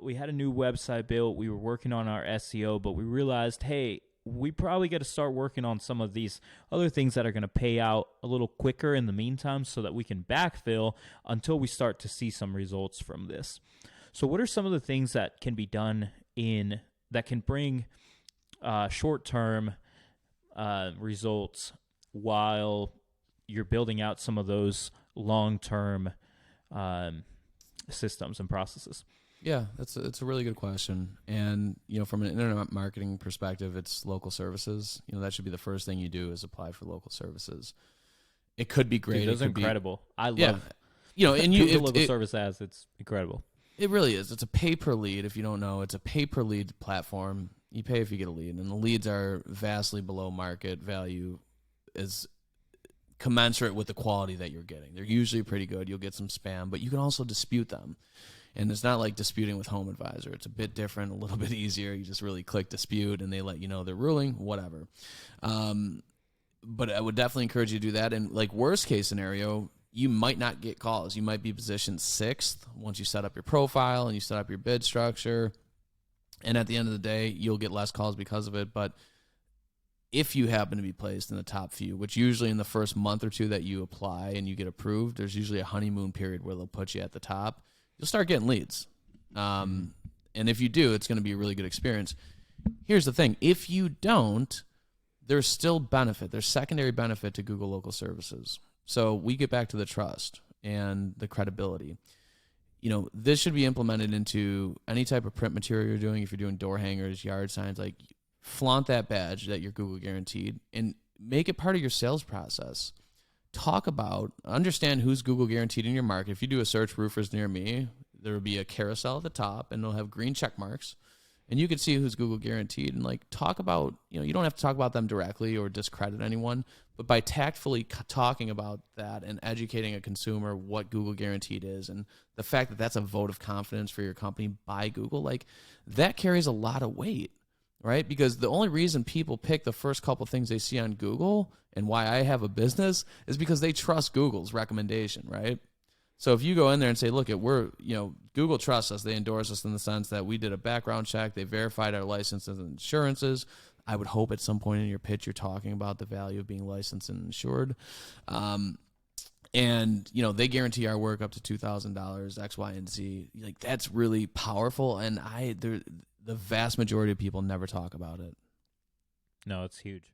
We had a new website built. We were working on our SEO, but we realized, hey, we probably got to start working on some of these other things that are going to pay out a little quicker in the meantime so that we can backfill until we start to see some results from this. So what are some of the things that can be done that can bring short-term results while you're building out some of those long-term systems and processes? Yeah, it's a really good question. And, from an internet marketing perspective, it's local services. That should be the first thing you do is apply for local services. It could be great. Dude, those are incredible. I love and Google local service ads. It's incredible. It really is. It's a pay per lead. If you don't know, it's a pay per lead platform. You pay if you get a lead, and the leads are vastly below market value, is commensurate with the quality that you're getting. They're usually pretty good. You'll get some spam, but you can also dispute them. And it's not like disputing with Home Advisor. It's a bit different, a little bit easier. You just really click dispute, and they let you know their ruling, whatever. But I would definitely encourage you to do that. And like worst case scenario, you might not get calls. You might be positioned 6th once you set up your profile and you set up your bid structure. And at the end of the day, you'll get less calls because of it. But if you happen to be placed in the top few, which usually in the first month or two that you apply and you get approved, there's usually a honeymoon period where they'll put you at the top. You'll start getting leads. And if you do, it's going to be a really good experience. Here's the thing. If you don't, there's still benefit. There's secondary benefit to Google Local Services. So we get back to the trust and the credibility. This should be implemented into any type of print material you're doing. If you're doing door hangers, yard signs, like flaunt that badge that you're Google guaranteed and make it part of your sales process. Understand who's Google guaranteed in your market. If you do a search roofers near me, there will be a carousel at the top and it'll have green check marks and you can see who's Google guaranteed and talk about, you don't have to talk about them directly or discredit anyone, but by tactfully talking about that and educating a consumer what Google guaranteed is and the fact that that's a vote of confidence for your company by Google, that carries a lot of weight. Right? Because the only reason people pick the first couple things they see on Google and why I have a business is because they trust Google's recommendation, right? So if you go in there and say, look, Google trusts us, they endorse us in the sense that we did a background check, they verified our licenses and insurances. I would hope at some point in your pitch you're talking about the value of being licensed and insured. And, they guarantee our work up to $2,000, X, Y, and Z. That's really powerful. And the vast majority of people never talk about it. No, it's huge.